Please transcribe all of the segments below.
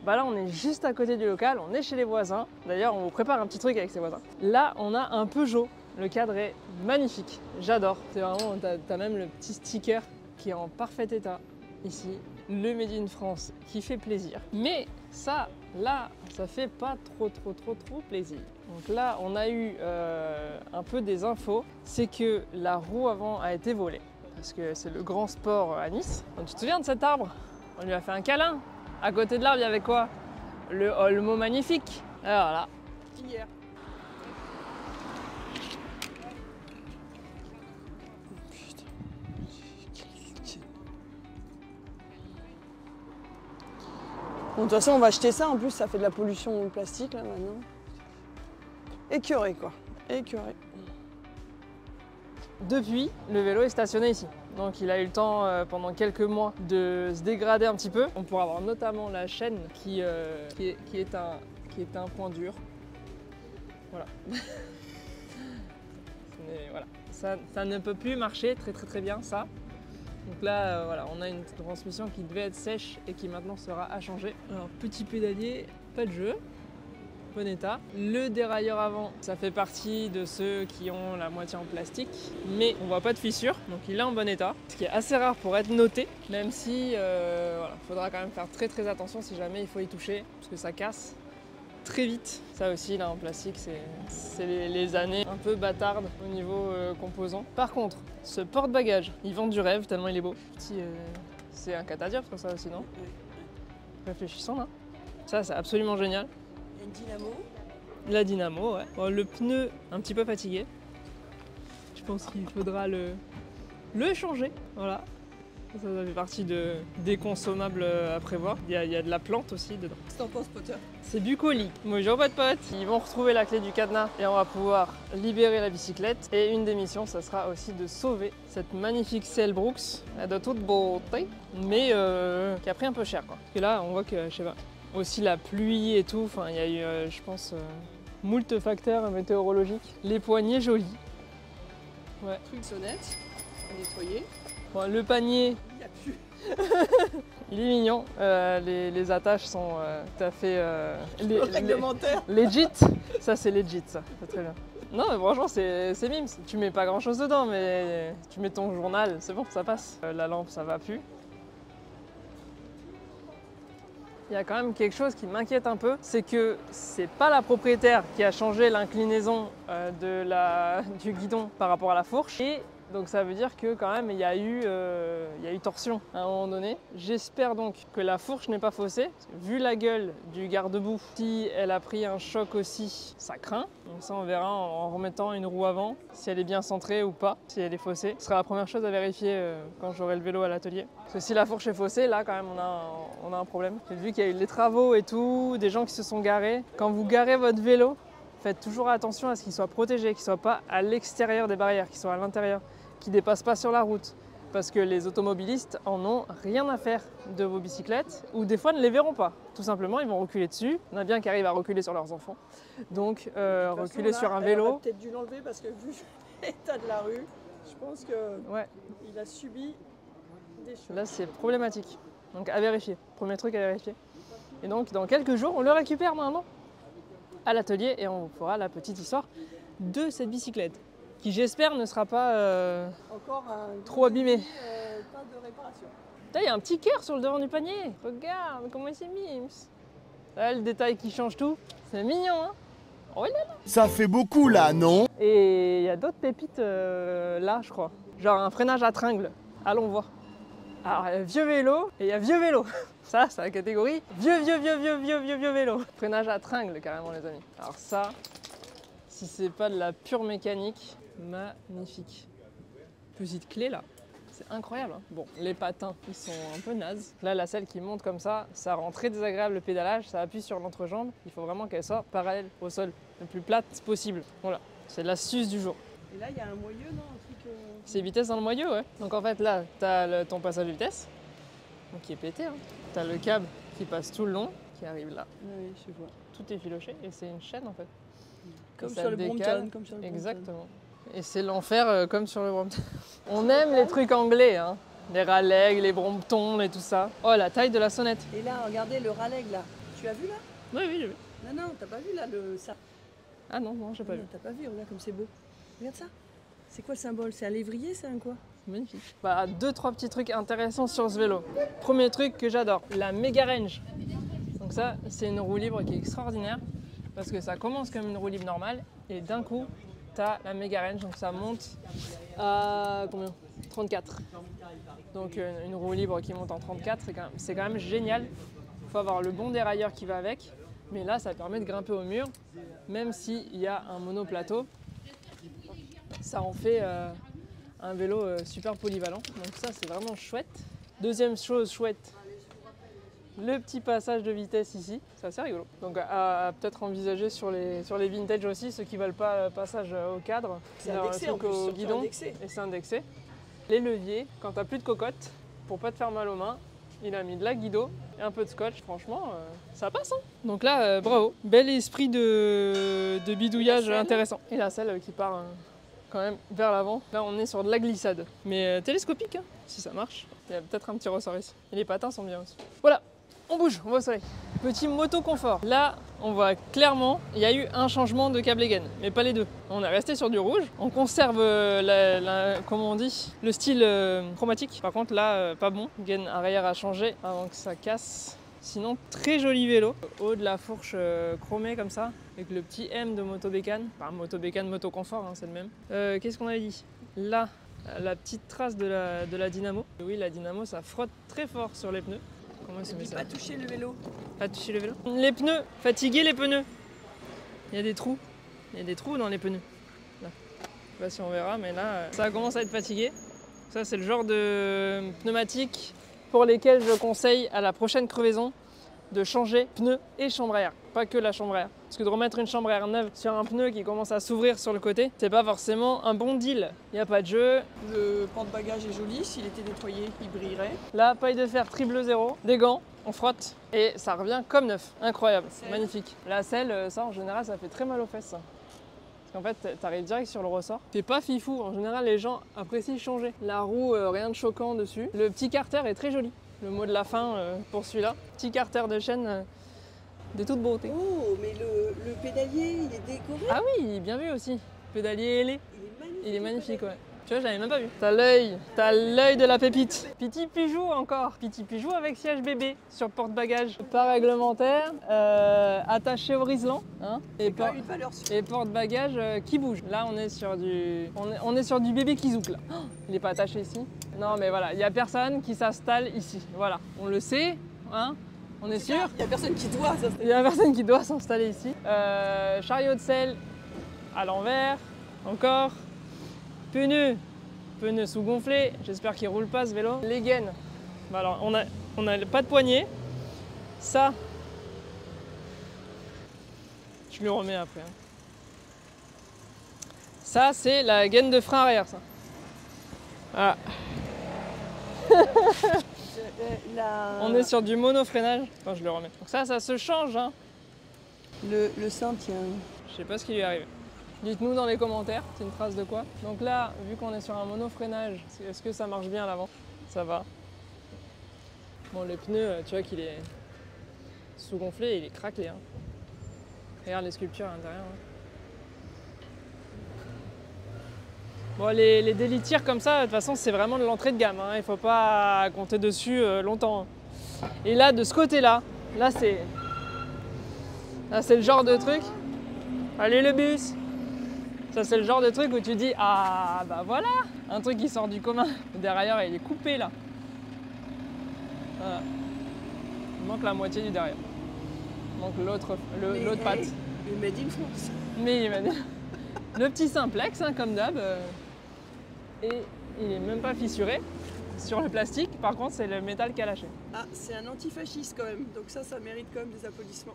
Bah là, on est juste à côté du local, on est chez les voisins. D'ailleurs, on vous prépare un petit truc avec ses voisins. Là, on a un Peugeot. Le cadre est magnifique, j'adore. C'est vraiment, t'as même le petit sticker qui est en parfait état ici. Le Made in France qui fait plaisir. Mais ça, là, ça fait pas trop plaisir. Donc là, on a eu un peu des infos. C'est que la roue avant a été volée. Parce que c'est le grand sport à Nice. Donc, tu te souviens de cet arbre? On lui a fait un câlin. À côté de l'arbre, il y avait quoi? Le Olmo magnifique. Alors là, hier. Bon, de toute façon, on va acheter ça. En plus, ça fait de la pollution plastique, là, maintenant. Écœuré, quoi. Écœuré. Depuis, le vélo est stationné ici. Donc il a eu le temps pendant quelques mois de se dégrader un petit peu. On pourra avoir notamment la chaîne qui est un point dur. Voilà. Mais voilà. Ça ne peut plus marcher très bien, ça. Donc là, voilà, on a une transmission qui devait être sèche et qui maintenant sera à changer. Alors, petit pédalier, pas de jeu. Bon état. Le dérailleur avant, ça fait partie de ceux qui ont la moitié en plastique, mais on voit pas de fissure, donc il est en bon état. Ce qui est assez rare pour être noté, même si voilà, faudra quand même faire très attention si jamais il faut y toucher, parce que ça casse très vite. Ça aussi, là en plastique, c'est les années un peu bâtardes au niveau composants. Par contre, ce porte-bagages, il vend du rêve tellement il est beau. C'est un catadioptre ça aussi, non? Réfléchissons là. Ça, c'est absolument génial. Une dynamo. La dynamo, ouais. Bon, le pneu, un petit peu fatigué. Je pense qu'il faudra le changer. Voilà. Ça fait partie des consommables à prévoir. Il y a de la plante aussi dedans. Qu'est-ce que t'en penses, Potter? C'est bucolique. Bonjour potes. Ils vont retrouver la clé du cadenas et on va pouvoir libérer la bicyclette. Et une des missions, ça sera aussi de sauver cette magnifique Ciel Brooks de toute beauté, mais qui a pris un peu cher, quoi. Parce que là, on voit que, je sais pas, aussi la pluie et tout, enfin il y a eu, je pense, moult facteurs météorologiques. Les poignées jolies. Ouais. Truc sonnette à nettoyer. Bon, le panier, Il n'y a plus. il est mignon. Les attaches sont tout à fait Réglementaire. legit. Ça c'est legit, ça. C'est très bien. Non mais franchement c'est mimes. Tu mets pas grand chose dedans, mais tu mets ton journal, c'est bon, ça passe. La lampe, ça va plus. Il y a quand même quelque chose qui m'inquiète un peu, c'est que c'est pas la propriétaire qui a changé l'inclinaison du guidon par rapport à la fourche. Et donc ça veut dire que quand même il y a eu torsion à un moment donné. J'espère donc que la fourche n'est pas faussée. Vu la gueule du garde-boue, si elle a pris un choc aussi, ça craint. Donc ça on verra en remettant une roue avant, si elle est bien centrée ou pas, si elle est faussée. Ce sera la première chose à vérifier quand j'aurai le vélo à l'atelier. Parce que si la fourche est faussée, là quand même on a un problème. J'ai vu qu'il y a eu des travaux et tout, des gens qui se sont garés. Quand vous garez votre vélo, faites toujours attention à ce qu'il soit protégé, qu'il ne soit pas à l'extérieur des barrières, qu'il soit à l'intérieur, qu'il ne dépasse pas sur la route. Parce que les automobilistes en ont rien à faire de vos bicyclettes, ou des fois ne les verront pas. Tout simplement, ils vont reculer dessus. Il y en a bien qui arrivent à reculer sur leurs enfants. Donc, reculer sur un vélo. On aurait peut-être dû l'enlever parce que vu l'état de la rue, je pense qu'il a subi des choses. Là, c'est problématique. Donc, à vérifier. Premier truc à vérifier. Et donc, dans quelques jours, on le récupère maintenant à l'atelier et on fera la petite histoire de cette bicyclette, qui j'espère ne sera pas encore trop abîmée. Pas de réparation. Là, il y a un petit cœur sur le devant du panier. Regarde comment il s'est mis. Là, le détail qui change tout. C'est mignon, hein? Oh là là. Ça fait beaucoup là, non? Et il y a d'autres pépites là, je crois. Genre un freinage à tringle. Allons voir. Alors, il y a vieux vélo et il y a vieux vélo. Ça, c'est la catégorie vieux vélo. Freinage à tringle, carrément, les amis. Alors ça, si c'est pas de la pure mécanique, magnifique. Petite clé là, c'est incroyable. Hein. Bon, les patins, ils sont un peu nazes. Là, la selle qui monte comme ça rend très désagréable le pédalage. Ça appuie sur l'entrejambe. Il faut vraiment qu'elle soit parallèle au sol, le plus plate possible. Voilà, c'est l'astuce du jour. Et là, il y a un moyeu, non? Un truc. C'est vitesse dans le moyeu, ouais. Donc en fait, là, t'as ton passage de vitesse, donc qui est pété. Hein. T'as le câble qui passe tout le long, qui arrive là. Oui, je vois. Tout est filoché et c'est une chaîne en fait. Comme sur le Brompton. Exactement. Et c'est l'enfer comme sur le Brompton. On aime les trucs anglais, hein. Les Raleigh, les Bromptons et tout ça. Oh, la taille de la sonnette. Et là, regardez le Raleigh là. Tu l'as vu là? Oui, oui, j'ai vu. Non, non, t'as pas vu là ça? Ah non, non, j'ai pas vu. T'as pas vu, regarde comme c'est beau. Regarde ça. C'est quoi le symbole? C'est un lévrier, c'est un quoi? C'est magnifique. Bah, 2-3 petits trucs intéressants sur ce vélo. Premier truc que j'adore, la Mega Range. Donc ça, c'est une roue libre qui est extraordinaire parce que ça commence comme une roue libre normale et d'un coup, tu as la Mega Range, donc ça monte à combien? 34. Donc une roue libre qui monte en 34, c'est quand même génial. Il faut avoir le bon dérailleur qui va avec, mais là, ça permet de grimper au mur, même s'il y a un monoplateau. Ça en fait un vélo super polyvalent, donc ça c'est vraiment chouette. Deuxième chose chouette, le petit passage de vitesse ici, c'est assez rigolo. Donc à peut-être envisager sur les vintage aussi, ceux qui veulent pas le passage au cadre. C'est indexé en plus, au surtout guidon, indexé. et c'est indexé. Les leviers, quand t'as plus de cocotte, pour pas te faire mal aux mains, il a mis de la guido et un peu de scotch, franchement, ça passe. Hein. Donc là, bravo, bel esprit de bidouillage intéressant. Et la selle qui part quand même vers l'avant. Là, on est sur de la glissade, mais télescopique, hein, si ça marche. Il y a peut-être un petit ressort ici. Et les patins sont bien aussi. Voilà, on bouge, on va au soleil. Petit moto confort. Là, on voit clairement, il y a eu un changement de câble et gaine, mais pas les deux. On est resté sur du rouge. On conserve, comment on dit, le style chromatique. Par contre, là, pas bon. Gaine arrière a changé avant que ça casse. Sinon, très joli vélo. Haut de la fourche chromée comme ça, avec le petit M de Moto Bécane. Enfin, Moto Bécane, Moto Confort, hein, c'est le même. Qu'est-ce qu'on avait dit? Là, la petite trace de la dynamo. Oui, la dynamo, ça frotte très fort sur les pneus. Comment ça met ça? Pas toucher le vélo. Pas toucher le vélo. Les pneus, fatiguer les pneus. Il y a des trous. Il y a des trous dans les pneus. Là. Je sais pas si on verra, mais là, ça commence à être fatigué. Ça, c'est le genre de pneumatique pour lesquels je conseille à la prochaine crevaison de changer pneu et chambre à air, pas que la chambre à air. Parce que de remettre une chambre à air neuve sur un pneu qui commence à s'ouvrir sur le côté, c'est pas forcément un bon deal. Il n'y a pas de jeu. Le porte-bagages est joli, s'il était nettoyé, il brillerait. La paille de fer triple 0, des gants, on frotte et ça revient comme neuf. Incroyable, magnifique. La selle, ça en général, ça fait très mal aux fesses. Ça. Parce qu'en fait, t'arrives direct sur le ressort. T'es pas fifou, en général, les gens apprécient changer. La roue, rien de choquant dessus. Le petit carter est très joli. Le mot de la fin pour celui-là. Petit carter de chaîne de toute beauté. Oh, mais le pédalier, il est décoré. Ah oui, bien vu aussi. Pédalier ailé. Il est magnifique. Il est magnifique, ouais. Tu vois, j'avais même pas vu. T'as l'œil de la pépite. Petit Pigeot encore. Petit Pigeot avec siège bébé sur porte-bagages. Pas réglementaire, attaché au riselant. Hein, et porte-bagages qui bouge. Là, on est sur du bébé qui zouk là. Oh, il est pas attaché ici. Non, mais voilà, il y a personne qui s'installe ici. Voilà, on le sait. Hein. On est sûr. Il y a personne qui doit s'installer. Il y a personne qui doit s'installer ici. Chariot de selle à l'envers. Encore. Pneus sous-gonflés, j'espère qu'il roule pas ce vélo. Les gaines, bah alors on a pas de poignée. Ça, je lui remets après. Hein. Ça, c'est la gaine de frein arrière, ça. Voilà. On est sur du monofreinage. Attends, je le remets. Donc ça se change. Hein. Le sein tient. Je sais pas ce qui lui est arrivé. Dites-nous dans les commentaires, c'est une trace de quoi. Donc là, vu qu'on est sur un monofreinage, est-ce que ça marche bien à l'avant? Ça va. Bon, les pneus, tu vois qu'il est sous-gonflé, il est craquelé. Hein. Regarde les sculptures à l'intérieur. Hein. Bon, les délitières comme ça, de toute façon, c'est vraiment de l'entrée de gamme. Hein. Il ne faut pas compter dessus longtemps. Et là, de ce côté-là, là, c'est le genre de truc. Allez, le bus! Ça, c'est le genre de truc où tu dis, ah bah voilà, un truc qui sort du commun. Le derrière, il est coupé là. Voilà. Il manque la moitié du derrière. Il manque l'autre patte. Le made in France. Mais il m'a dit. Le petit simplex, hein, comme d'hab. Et il est même pas fissuré sur le plastique. Par contre, c'est le métal qui a lâché. Ah, c'est un antifasciste quand même. Donc ça mérite quand même des applaudissements.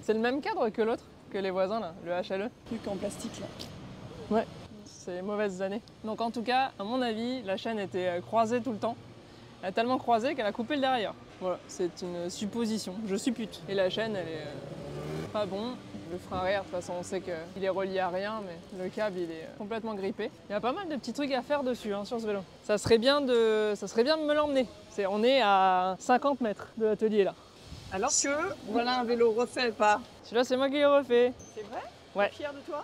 C'est le même cadre que l'autre, que les voisins là, le HLE. Truc en plastique là. Ouais, c'est les mauvaises années. Donc en tout cas, à mon avis, la chaîne était croisée tout le temps. Elle a tellement croisé qu'elle a coupé le derrière. Voilà, c'est une supposition, je suppute. Et la chaîne, elle est pas bon. Le frein arrière, de toute façon, on sait qu'il est relié à rien, mais le câble, il est complètement grippé. Il y a pas mal de petits trucs à faire dessus, hein, sur ce vélo. Ça serait bien de me l'emmener. On est à 50 mètres de l'atelier là. Alors que, voilà un vélo refait pas. Celui-là, c'est moi qui l'ai refait. C'est vrai? Ouais. T'es fier de toi?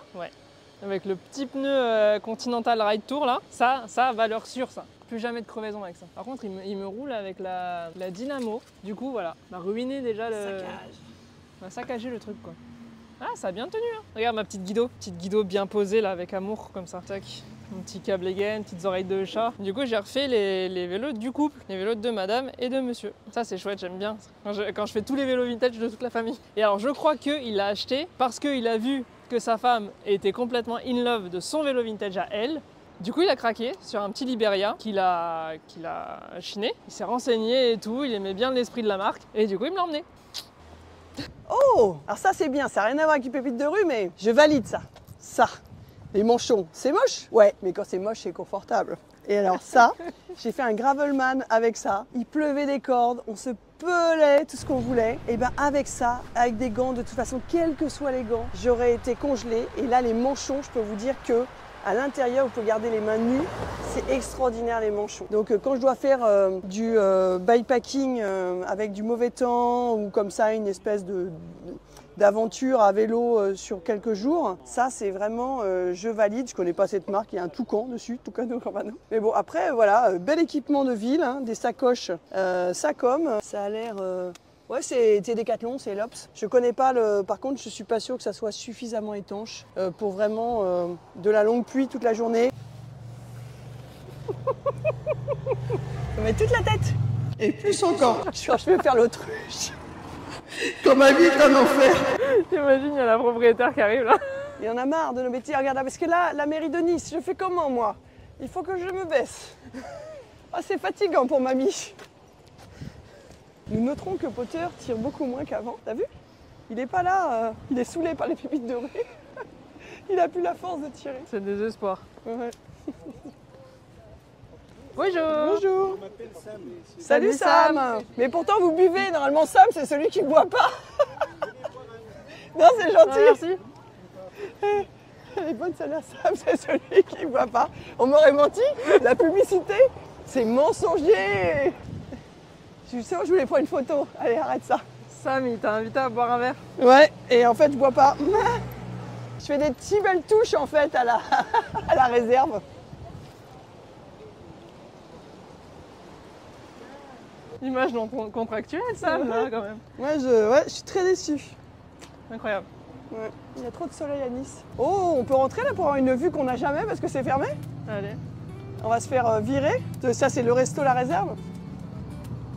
Avec le petit pneu Continental Ride Tour là, ça, valeur sûre ça. Plus jamais de crevaison avec ça. Par contre, il me roule avec la dynamo. Du coup, voilà, m'a ruiné déjà le... Saccage. M'a saccagé le truc quoi. Ah, ça a bien tenu hein. Regarde ma petite guido bien posée là avec amour comme ça. Tac. Mon petit câble gaine, petites oreilles de chat. Du coup, j'ai refait les vélos du couple, les vélos de madame et de monsieur. Ça, c'est chouette, j'aime bien. Quand je fais tous les vélos vintage de toute la famille. Et alors, je crois qu'il l'a acheté parce qu'il a vu que sa femme était complètement in love de son vélo vintage à elle. Du coup, il a craqué sur un petit Liberia qu'il a chiné. Il s'est renseigné et tout, il aimait bien l'esprit de la marque. Et du coup, il me l'a emmené. Oh! Alors ça c'est bien, ça n'a rien à voir avec une pépite de rue, mais je valide ça. Ça, les manchons, c'est moche? Ouais, mais quand c'est moche, c'est confortable. Et alors ça, j'ai fait un gravelman avec ça. Il pleuvait des cordes, on se pelait tout ce qu'on voulait. Et bien avec ça, avec des gants, de toute façon, quels que soient les gants, j'aurais été congelée. Et là, les manchons, je peux vous dire que à l'intérieur, vous pouvez garder les mains nues. C'est extraordinaire les manchons. Donc quand je dois faire du bikepacking avec du mauvais temps ou comme ça, une espèce d'aventure à vélo sur quelques jours, ça c'est vraiment, je valide. Je connais pas cette marque, il y a un toucan dessus, Tucano Campano. Mais bon, après voilà, bel équipement de ville, hein, des sacoches Sacom. Ça a l'air... Ouais, c'est Decathlon, c'est l'Ops. Je connais pas par contre, je suis pas sûre que ça soit suffisamment étanche pour vraiment de la longue pluie toute la journée. Je mets toute la tête. Et plus encore. Je vais faire l'autruche. Quand ma vie est un enfer. T'imagines, il y a la propriétaire qui arrive là. Il y en a marre de nos métiers. Regarde, parce que là, la mairie de Nice, je fais comment moi? Il faut que je me baisse. Ah, c'est fatigant pour mamie. Nous noterons que Potter tire beaucoup moins qu'avant, t'as vu? Il n'est pas là, il est saoulé par les pépites de rue. Il n'a plus la force de tirer. C'est le désespoir. Ouais. Bonjour. Bonjour. Salut Sam. Mais pourtant vous buvez, normalement Sam c'est celui qui ne boit pas. Non, c'est gentil. Ah, merci. Elle est bonne celle-là, Sam, c'est celui qui ne boit pas. On m'aurait menti, la publicité, c'est mensonger. Je sais où je voulais prendre une photo. Allez, arrête ça. Sam, il t'a invité à boire un verre. Ouais, et en fait, je bois pas. Je fais des petites belles touches en fait à la réserve. Image non contractuelle, Sam, là, quand même. Ouais, je suis très déçue. Incroyable. Ouais. Il y a trop de soleil à Nice. Oh, on peut rentrer là pour avoir une vue qu'on n'a jamais parce que c'est fermé? Allez. On va se faire virer. Ça, c'est le resto La Réserve.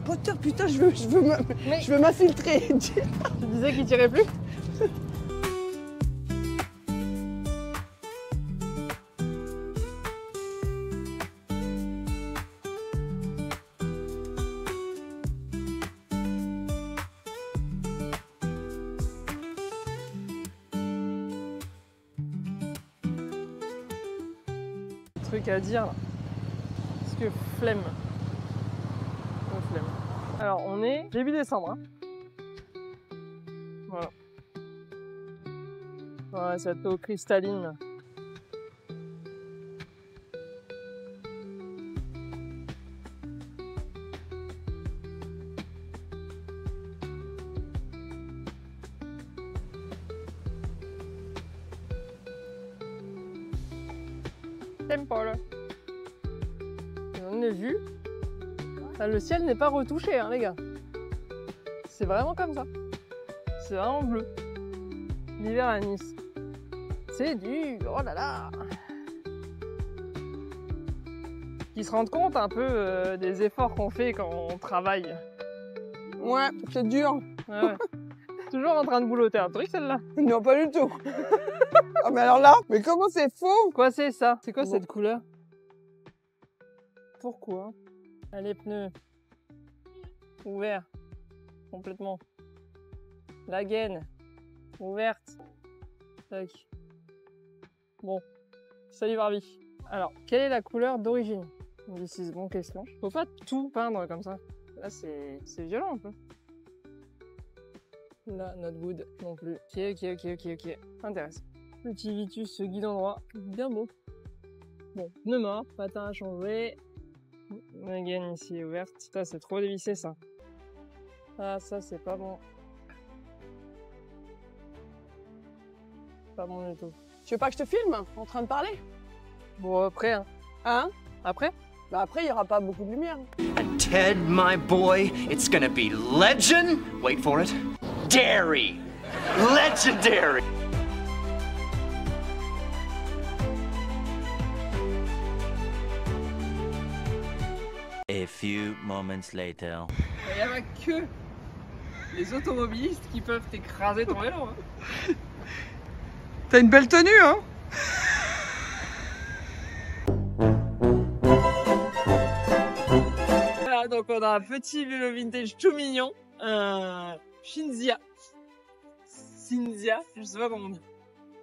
Potter, putain, je veux m'infiltrer. Tu disais qu'il tirait plus? Truc à dire là. Parce que flemme. Flemme. Alors on est début décembre. Hein. Voilà. Ouais, cette eau cristalline. Là. T'aimes pas là. On est vu. Le ciel n'est pas retouché, hein, les gars. C'est vraiment comme ça. C'est vraiment bleu. L'hiver à Nice. C'est dur, oh là là. Qu'ils se rendent compte un peu des efforts qu'on fait quand on travaille. Ouais, c'est dur. Ouais, ouais. Toujours en train de boulotter un truc, celle-là. Non, pas du tout. Ah, mais alors là, mais comment c'est faux? Quoi c'est ça? C'est quoi cette couleur? Pourquoi? Ah, les pneus ouverts complètement. La gaine ouverte. Tac. Bon, salut Barbie. Alors, quelle est la couleur d'origine? This is bonne question. Faut pas tout peindre comme ça. Là, c'est violent un peu. Là, not good non plus. Ok. Intéressant. Petit Vitus guidon droit, bien beau. Bon, pneu mort, patin à changer. La gaine ici est ouverte. Ça, c'est trop dévissé, ça. Ah, ça, c'est pas bon. Pas bon du tout. Tu veux pas que je te filme en train de parler? Bon, après, hein. Hein? Après? Bah après, il y aura pas beaucoup de lumière. And Ted, my boy, it's gonna be legend. Wait for it. Dairy. Legendary. A few moments later. Il n'y a pas que les automobilistes qui peuvent t'écraser ton vélo. Hein. T'as une belle tenue, hein? Voilà, donc on a un petit vélo vintage tout mignon, un Shinzia. Shinzia, je sais pas comment on dit.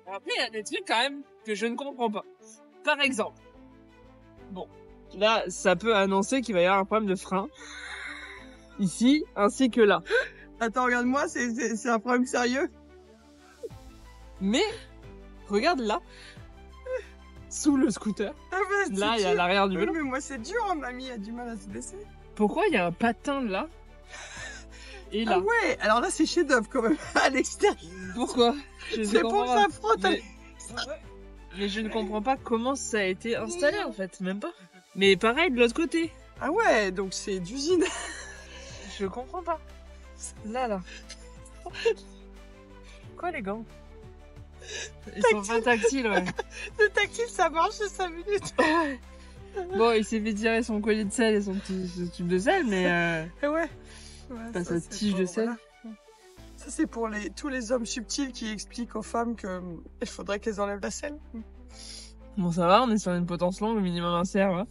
Après, il y a des trucs quand même que je ne comprends pas. Par exemple, bon, là, ça peut annoncer qu'il va y avoir un problème de frein. Ici, ainsi que là. Attends, regarde-moi, c'est un problème sérieux. Mais, regarde là, sous le scooter. Ah bah, Là, il y a l'arrière du vélo. Mais moi, c'est dur, hein, mamie a du mal à se baisser. Pourquoi il y a un patin là et là? Ah ouais, alors là, c'est chef-d'œuvre quand même, à l'extérieur. Pourquoi? C'est pour ça frotte. Mais je ne comprends pas comment ça a été installé en fait, même pas. Mais pareil de l'autre côté. Ah ouais, donc c'est d'usine. Je comprends pas. Là. Quoi les gants? Ils sont pas tactiles, ouais. Le tactile, ça marche 5 minutes. Bon, il s'est fait tirer son collier de sel et son petit tube de sel, mais Ah ouais. pas ça, sa tige de sel. voilà. Ça, c'est pour tous les hommes subtils qui expliquent aux femmes qu'il faudrait qu'elles enlèvent la selle. Bon, ça va, on est sur une potence longue, au minimum un cerf, hein.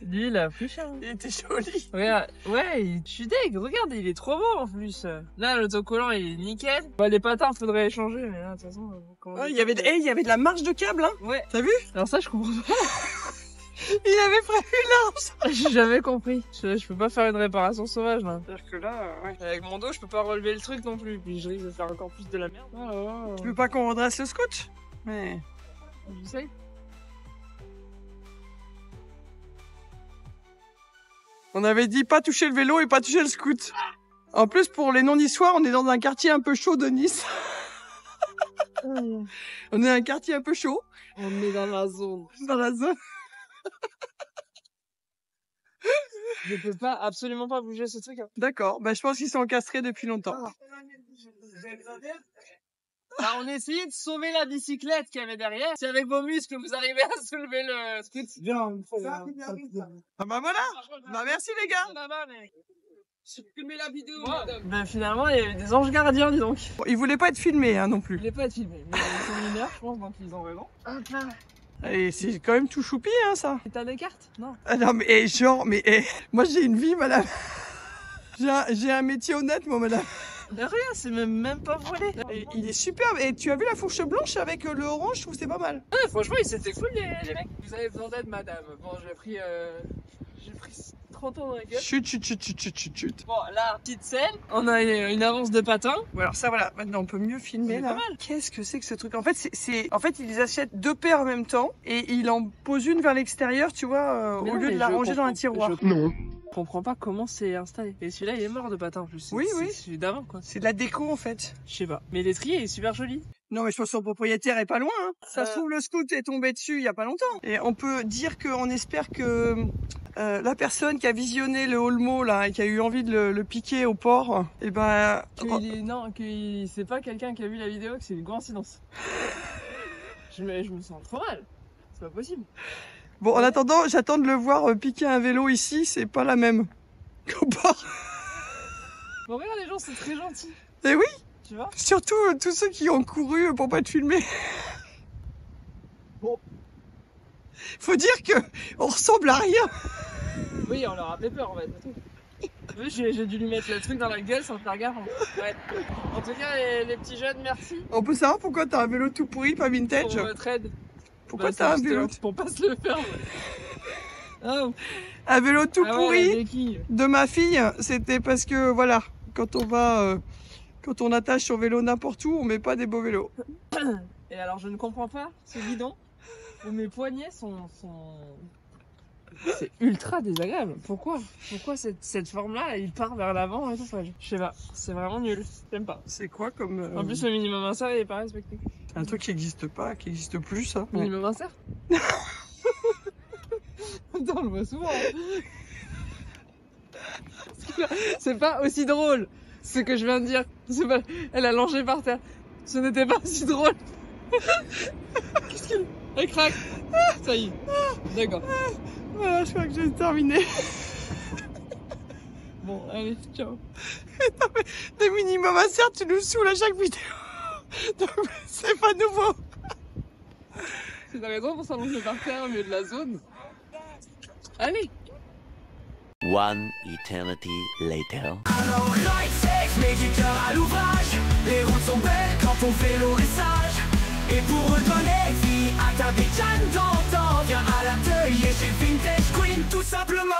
Lui, il a plus cher. Hein. Il était joli. Regarde, ouais, je suis deg, regarde, il est trop beau en plus. Là, l'autocollant, il est nickel. Bah, les patins, faudrait les changer, mais là, de toute façon, Il y avait de la marge de câble, hein. Ouais. T'as vu? Alors ça, je comprends pas. Il avait prévu l'arche. J'ai jamais compris. Je peux pas faire une réparation sauvage, là. C'est-à-dire que là, ouais. Avec mon dos, je peux pas relever le truc non plus. Puis je risque de faire encore plus de la merde. Tu veux pas qu'on redresse le scotch? Mais... J'essaye. On avait dit pas toucher le vélo et pas toucher le scoot. En plus, pour les non-niçois, on est dans un quartier un peu chaud de Nice. On est un quartier un peu chaud. On est dans la zone. Dans la zone. Je peux pas, absolument pas bouger ce truc. Hein. D'accord, bah je pense qu'ils sont encastrés depuis longtemps. Alors, on essayait de sauver la bicyclette qu'il y avait derrière. Si avec vos muscles vous arrivez à soulever le scoot, bien. Ah bah voilà. Bah merci les gars. Supprimez la vidéo, madame. Ben finalement, il y avait des anges gardiens, dis donc. Bon, ils voulaient pas être filmés hein, non Il plus. voulaient pas être filmés, mais ils sont mineurs, je pense, donc ils ont raison. Hop là. Et c'est quand même tout choupi hein ça. Et t'as des cartes? Non. Ah non mais moi j'ai une vie madame. J'ai un métier honnête moi madame. Mais rien, c'est même pas volé. Et il est superbe. Et tu as vu la fourche blanche avec le orange, je trouve que c'est pas mal. Ouais, franchement, ils étaient cool les mecs. Vous avez besoin d'aide, madame. Bon, j'ai pris 30 ans dans la gueule. Chut. Bon, là, petite selle. On a une avance de patins. Bon, alors ça voilà, maintenant on peut mieux filmer C'est là. pas mal. Qu'est-ce que c'est que ce truc? En fait, en fait, ils achètent 2 paires en même temps et il en pose une vers l'extérieur, tu vois, Mais au non, lieu mais de la je ranger dans un comprends- tiroir. Je comprends pas comment c'est installé. Et celui-là, il est mort de patin en plus. Oui. C'est d'avant, quoi. C'est de la déco en fait. Je sais pas. Mais l'étrier est super joli. Non mais je pense que son propriétaire est pas loin. Hein. Ça se trouve le scout est tombé dessus il y a pas longtemps. Et on peut dire qu'on espère que la personne qui a visionné le Olmo là et qui a eu envie de le piquer au port, et ben Non, que c'est pas quelqu'un qui a vu la vidéo, que c'est une coïncidence. je me sens trop mal. C'est pas possible. bon, en attendant, j'attends de le voir piquer un vélo ici, c'est pas la même qu'au port. Bon, regarde, les gens, c'est très gentil. Et oui, Tu vois? surtout tous ceux qui ont couru pour pas être filmés. Bon. Faut dire que on ressemble à rien. Oui, on leur a fait peur, en fait. J'ai dû lui mettre le truc dans la gueule sans faire gaffe. Ouais. En tout cas, les petits jeunes, merci. On peut savoir pourquoi t'as un vélo tout pourri, pas vintage? Pour votre aide. Pourquoi Bah, t'as un c'est vélo? pour pas se le faire. Oh. Un vélo tout Ah ouais, pourri la béquille. de ma fille, c'était parce que voilà, quand on attache son vélo n'importe où, on met pas des beaux vélos. Et alors, je ne comprends pas ce guidon où mes poignets sont C'est ultra désagréable. Pourquoi cette forme-là, il part vers l'avant et tout. Enfin, je sais pas. C'est vraiment nul. J'aime pas. C'est quoi comme... En plus, le minimum insert, il est pas respecté. un truc qui n'existe pas, qui n'existe plus, ça. Minimum insert. Attends, on le voit souvent. C'est pas aussi drôle, ce que je viens de dire. C'est pas... Elle a longé par terre. Ce n'était pas aussi drôle. Qu'est-ce qu'il... Elle craque. Ça y est. D'accord. Voilà, je crois que j'ai terminé. Bon, allez, ciao. Non, mais des minimum insert, tu nous saoules à chaque vidéo. Donc, c'est pas nouveau. C'est ta raison pour s'allonger par terre au milieu de la zone. Allez. One eternity later. Alors Ride Safe, mets du cœur à l'ouvrage. Les routes sont belles quand on fait le sage. Et pour redonner vie à ta Bijan d'antan, viens à l'atelier chez Vintage Queen, tout simplement.